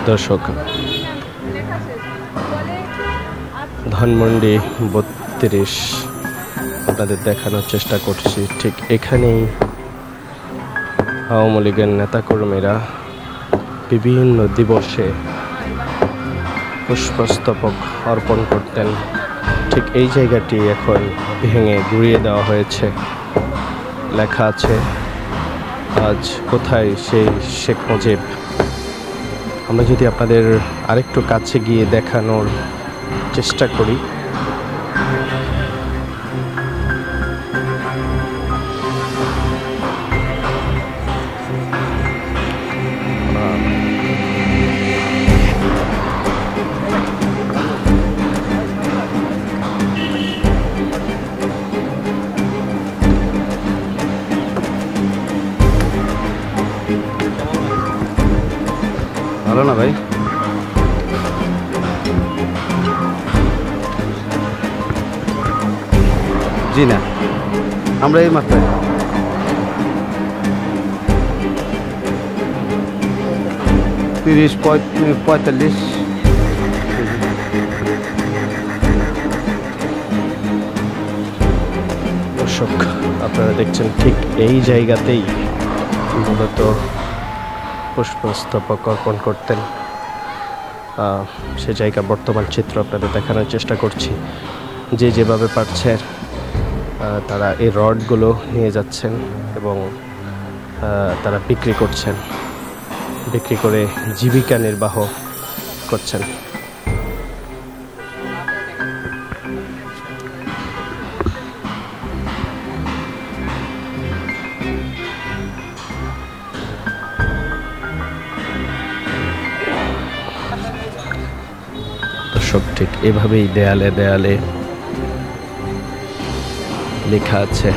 দর্শক, ধানমন্ডি 32 আপনাদের দেখানোর চেষ্টা করছি। ঠিক এখানেই আওয়ামী লীগের নেতাকর্মীরা বিভিন্ন দিবসে পুষ্পস্তবক অর্পণ করতেন। ঠিক এই জায়গাটি এখন ভেঙে গুঁড়িয়ে দেওয়া হয়েছে। লেখা আছে, আজ কোথায় সেই শেখ মুজিব। আমরা যদি আপনাদের আরেকটু কাছে গিয়ে দেখানোর চেষ্টা করি, ভালো না ভাই? জি না, আমরা এই মাত্রায় 30-45। দর্শক, আপনারা দেখছেন ঠিক এই জায়গাতেই মূলত পুষ্পস্তবক অর্পণ করতেন। সে জায়গা বর্তমান চিত্র আপনাদের দেখানোর চেষ্টা করছি। যে যেভাবে পারছে তারা এই রডগুলো নিয়ে যাচ্ছেন এবং তারা বিক্রি করছেন, বিক্রি করে জীবিকা নির্বাহ করছেন। দর্শক, ঠিক এভাবেই দেয়ালে দেয়ালে লেখা আছে